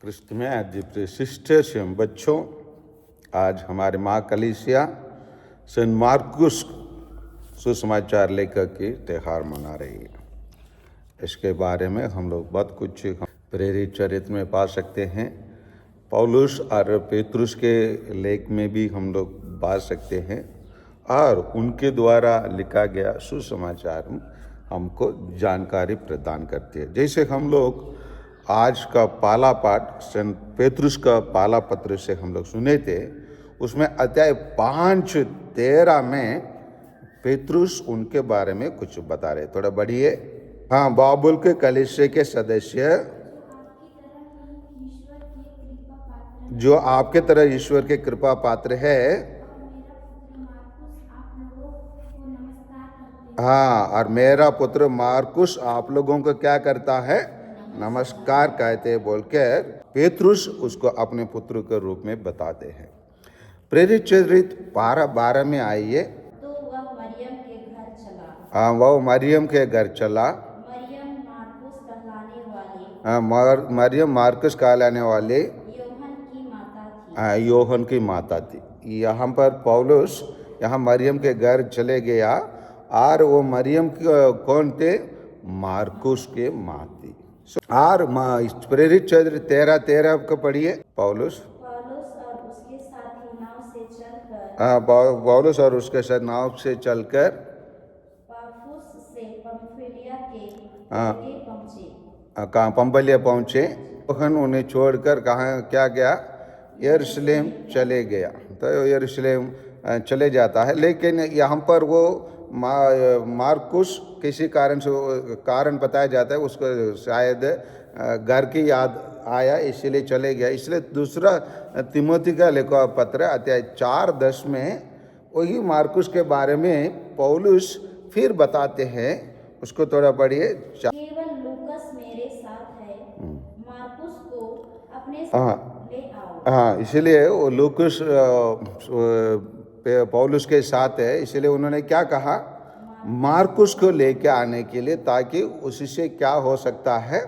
क्रिस्त में प्रिय सिस्टर्स एवं बच्चों, आज हमारे माँ कलीसिया सेंट मार्कुस सुसमाचार लेकर के त्यौहार मना रही है। इसके बारे में हम लोग बहुत कुछ प्रेरित चरित्र में पा सकते हैं। पौलुस और पेतरुस के लेख में भी हम लोग पा सकते हैं और उनके द्वारा लिखा गया सुसमाचार हमको जानकारी प्रदान करती है। जैसे हम लोग आज का पाला पाठ सेंट पेतरुस का पाला पत्र से हम लोग सुने थे, उसमें अध्याय 5:13 में पेतरुस उनके बारे में कुछ बता रहे। थोड़ा बढ़िए। हाँ, बाबुल के कलीसिया के सदस्य जो आपके तरह ईश्वर के कृपा पात्र है, हाँ, और मेरा पुत्र मार्कुस आप लोगों को क्या करता है, नमस्कार कहते बोलकर पेतरुस उसको अपने पुत्र के रूप में बताते हैं। प्रेरित चरित्र 12:12 में आइए। तो वह मरियम के घर चला। हाँ, वह मरियम के घर चला। मरियम मार्कुस कहलाने वाले, हाँ, मरियम मार्कुस कहलाने वाले योहन की माता थी। हाँ, योहन की माता थी। यहाँ पर पौलुस यहाँ मरियम के घर चले गया और वो मरियम कौन थे, मार्कुस के माँ थी। और प्रेरित चरित्र 13:13 को पढ़िए। पौलुस और उसके साथी नाव से चलकर पौलुस और उसके साथ नाव से चलकर पाफुस से पंफिलिया के हाँ। बेटे पहुंचे। कहाँ, पंफलिया पहुँचे। योहन उन्हें छोड़कर कहाँ क्या गया, यरूशलेम चले गया। तो यरूशलेम चले जाता है, लेकिन यहाँ पर वो मार्कुस किसी कारण बताया जाता है, उसको शायद घर की याद आया इसलिए चले गया। इसलिए दूसरा तिमोथी का लिखा पत्र अध्याय 4:10 में वही मार्कुस के बारे में पौलुस फिर बताते हैं। उसको थोड़ा पढ़िए। केवल लूकस मेरे साथ है, मार्कुस को अपने साथ ले आओ। हाँ, इसलिए वो लूकस पौलुस के साथ है, इसलिए उन्होंने क्या कहा, मार्कुस को लेके आने के लिए, ताकि उसी से क्या हो सकता है,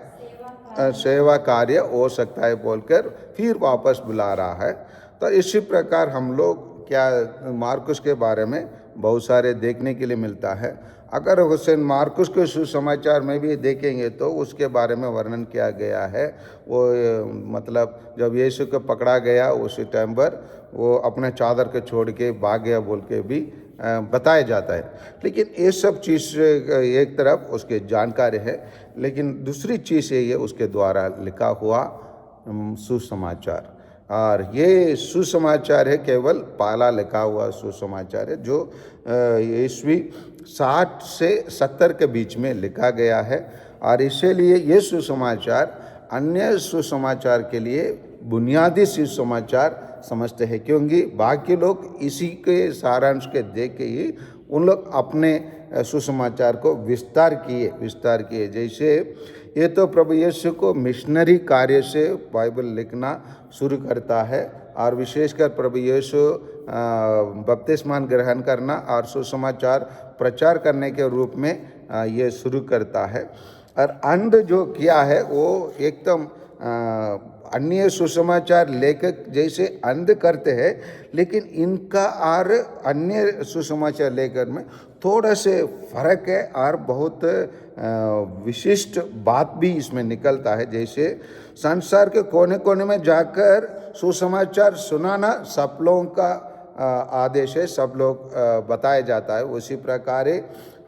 सेवा कार्य हो सकता है बोलकर फिर वापस बुला रहा है। तो इसी प्रकार हम लोग क्या मार्कुस के बारे में बहुत सारे देखने के लिए मिलता है। अगर हुसैन मार्कुस के सुसमाचार में भी देखेंगे तो उसके बारे में वर्णन किया गया है। वो मतलब जब यीशु को पकड़ा गया उसी टाइम पर वो अपने चादर को छोड़ के भाग गया बोल के भी बताया जाता है। लेकिन ये सब चीज़ एक तरफ उसके जानकारी है, लेकिन दूसरी चीज़ ये उसके द्वारा लिखा हुआ सुसमाचार। और ये सुसमाचार है, केवल पाला लिखा हुआ सुसमाचार है, जो ईस्वी 60 से 70 के बीच में लिखा गया है। और इसीलिए ये सुसमाचार अन्य सुसमाचार के लिए बुनियादी सुसमाचार समझते हैं, क्योंकि बाकी लोग इसी के सारांश के देख के ही उन लोग अपने सुसमाचार को विस्तार किए। जैसे ये तो प्रभु यीशु को मिशनरी कार्य से बाइबल लिखना शुरू करता है, और विशेषकर प्रभु यीशु बपतिस्मा ग्रहण करना और सुसमाचार प्रचार करने के रूप में ये शुरू करता है। और अंत जो किया है वो एकदम अन्य सुसमाचार लेखक जैसे अंध करते हैं, लेकिन इनका और अन्य सुसमाचार लेखक में थोड़ा से फर्क है और बहुत विशिष्ट बात भी इसमें निकलता है। जैसे संसार के कोने कोने में जाकर सुसमाचार सुनाना सब लोगों का आदेश है, सब लोग बताया जाता है। उसी प्रकार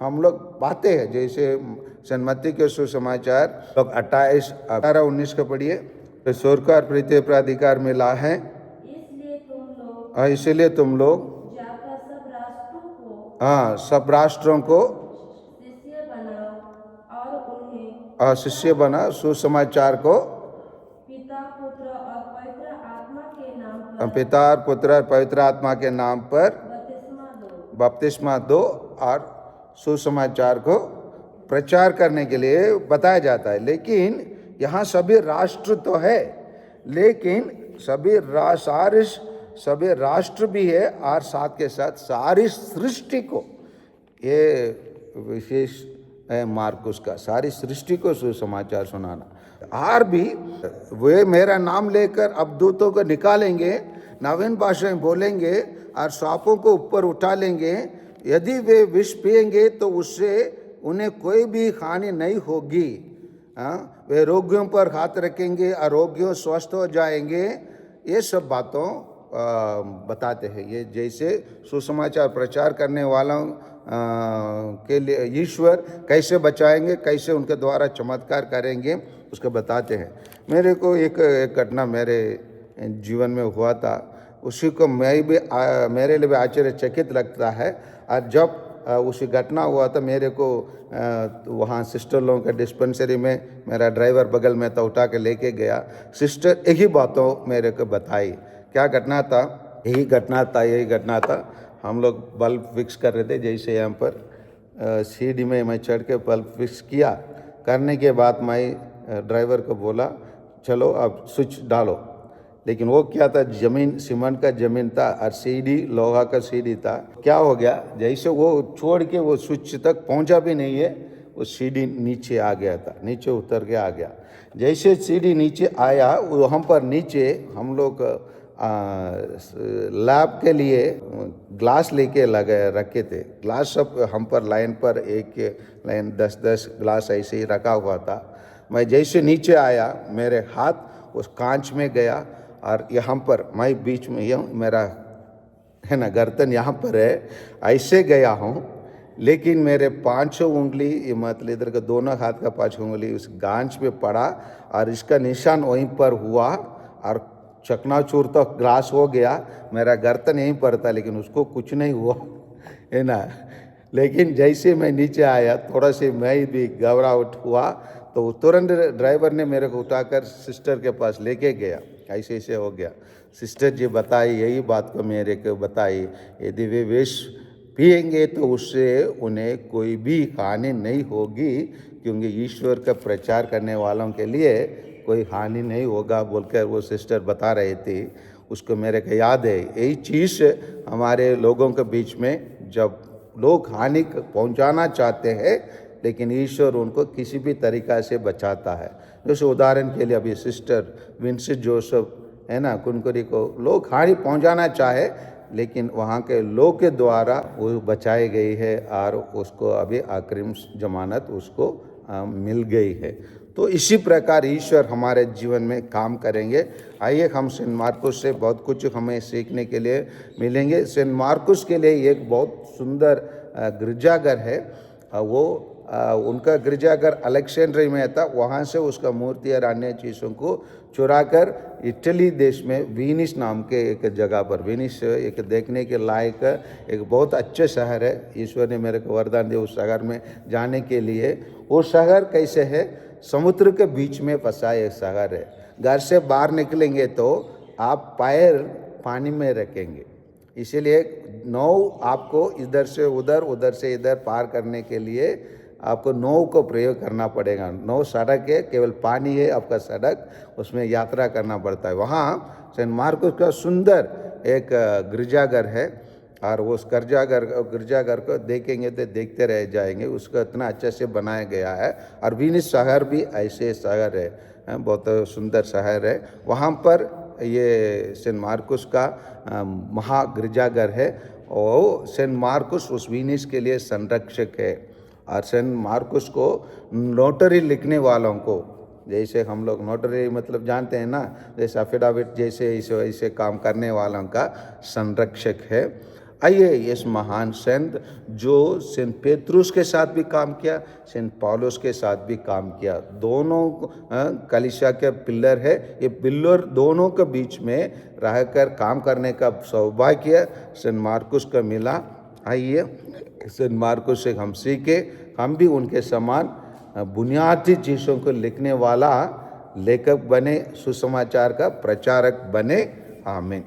हम लोग पाते हैं, जैसे सेंट मत्ती के सुसमाचार लोग 28-18-19 को पढ़िए। तो स्वर्ग और पृथ्वी पर अधिकार मिला है, इसलिए तुम लोग जाकर सब राष्ट्रों को सब राष्ट्रों को शिष्य बनाओ और उन्हें शिष्य बना सुसमाचार को पिता पुत्र और पवित्र आत्मा के नाम पर बपतिस्मा दो और सुसमाचार को प्रचार करने के लिए बताया जाता है। लेकिन यहाँ सभी राष्ट्र तो है, लेकिन सभी राष्ट्र भी है, और साथ के साथ सारी सृष्टि को, ये विशेष है मार्कुस का, सारी सृष्टि को सुसमाचार सुनाना। और भी वे मेरा नाम लेकर अब दूतों को निकालेंगे, नवीन भाषाएं बोलेंगे और सांपों को ऊपर उठा लेंगे। यदि वे विष पिएंगे तो उससे उन्हें कोई भी हानि नहीं होगी। वे रोगियों पर हाथ रखेंगे और रोगियों स्वस्थ हो जाएंगे। ये सब बातों बताते हैं। ये जैसे सुसमाचार प्रचार करने वालों के लिए ईश्वर कैसे बचाएंगे, कैसे उनके द्वारा चमत्कार करेंगे, उसको बताते हैं। मेरे को एक घटना मेरे जीवन में हुआ था, उसी को मेरे लिए भी आश्चर्यचकित लगता है। और जब उसी घटना हुआ था, मेरे को वहाँ सिस्टर लोगों के डिस्पेंसरी में मेरा ड्राइवर बगल में था, उठा के लेके गया। सिस्टर एक ही बातों मेरे को बताई। क्या घटना था? यही घटना था। हम लोग बल्ब फिक्स कर रहे थे, जैसे यहाँ पर सीढ़ी में मैं चढ़ के बल्ब फिक्स किया। करने के बाद मैं ड्राइवर को बोला चलो अब स्विच डालो। लेकिन वो क्या था, जमीन सीमेंट का जमीन था और सीढ़ी लोहा का सीढ़ी था। क्या हो गया, जैसे वो छोड़ के वो स्विच तक पहुंचा भी नहीं है, वो सीढ़ी नीचे आ गया था, नीचे उतर के आ गया। जैसे सीढ़ी नीचे आया, वहाँ पर नीचे हम लोग लैब के लिए ग्लास लेके रखे थे। ग्लास सब हम पर लाइन पर एक लाइन 10-10 ग्लास ऐसे ही रखा हुआ था। मैं जैसे नीचे आया, मेरे हाथ उस कांच में गया और यहाँ पर मैं बीच में मेरा है ना गर्दन यहाँ पर है, ऐसे गया हूँ। लेकिन मेरे 5 उंगली, ये मतलब इधर का दोनों हाथ का 5 उंगली उस गांच पे पड़ा और इसका निशान वहीं पर हुआ और चकनाचूर तो ग्लास हो गया। मेरा गर्दन यहीं पर था, लेकिन उसको कुछ नहीं हुआ, है ना। लेकिन जैसे मैं नीचे आया, थोड़ा से मैं भी घबराहट हुआ, तो तुरंत ड्राइवर ने मेरे को उठाकर सिस्टर के पास लेके गया। ऐसे हो गया। सिस्टर जी बताई, यही बात को मेरे को बताई, यदि वे विष पिएंगे तो उससे उन्हें कोई भी हानि नहीं होगी, क्योंकि ईश्वर का प्रचार करने वालों के लिए कोई हानि नहीं होगा बोलकर वो सिस्टर बता रही थी। उसको मेरे को याद है। यही चीज़ हमारे लोगों के बीच में, जब लोग हानि पहुंचाना चाहते हैं लेकिन ईश्वर उनको किसी भी तरीक़ा से बचाता है। जैसे उदाहरण के लिए अभी सिस्टर विंसेंट जोसेफ है ना, कुनकुरी को लोग हानि पहुंचाना चाहे, लेकिन वहाँ के लोग के द्वारा वो बचाई गई है और उसको अभी आखिरी जमानत उसको मिल गई है। तो इसी प्रकार ईश्वर हमारे जीवन में काम करेंगे। आइए हम सेंट मार्कुस से बहुत कुछ हमें सीखने के लिए मिलेंगे। सेंट मार्कुस के लिए एक बहुत सुंदर गिरजाघर है। वो उनका गिरजाघर अलेक्जेंड्रिया में था। वहाँ से उसका मूर्ति और अन्य चीज़ों को चुराकर इटली देश में वेनिस नाम के एक जगह पर, वेनिस एक देखने के लायक एक बहुत अच्छे शहर है। ईश्वर ने मेरे को वरदान दिया उस शहर में जाने के लिए। वो शहर कैसे है, समुद्र के बीच में फंसा एक शहर है। घर से बाहर निकलेंगे तो आप पैर पानी में रखेंगे, इसीलिए नाव आपको इधर से उधर, उधर से इधर पार करने के लिए आपको नाव को प्रयोग करना पड़ेगा। नाव सड़क है, केवल पानी है आपका सड़क, उसमें यात्रा करना पड़ता है। वहाँ सेंट मार्कुस का सुंदर एक गिरजाघर है और उस गिरजाघर को देखेंगे तो देखते रह जाएंगे। उसको इतना अच्छे से बनाया गया है। और वेनिस शहर भी ऐसे शहर है, बहुत सुंदर शहर है। वहाँ पर ये सेंट मार्कुस का महा गिरजाघर है और सेंट मार्कुस उस वेनिस के लिए संरक्षक है। और सेंट मार्कुस को नोटरी लिखने वालों को, जैसे हम लोग नोटरी मतलब जानते हैं ना, जैसे अफिडाविट जैसे ऐसे काम करने वालों का संरक्षक है। आइए इस महान संत जो सेंट पेट्रुस के साथ भी काम किया, सेंट पौलुस के साथ भी काम किया, दोनों कलीसिया के पिलर है। ये पिलर दोनों के बीच में रहकर काम करने का सौभाग्य सेंट मार्कुस का मिला। आइए सेंट मार्कुस से हम सीखे, हम भी उनके समान बुनियादी चीज़ों को लिखने वाला लेखक बने, सुसमाचार का प्रचारक बने। आमीन।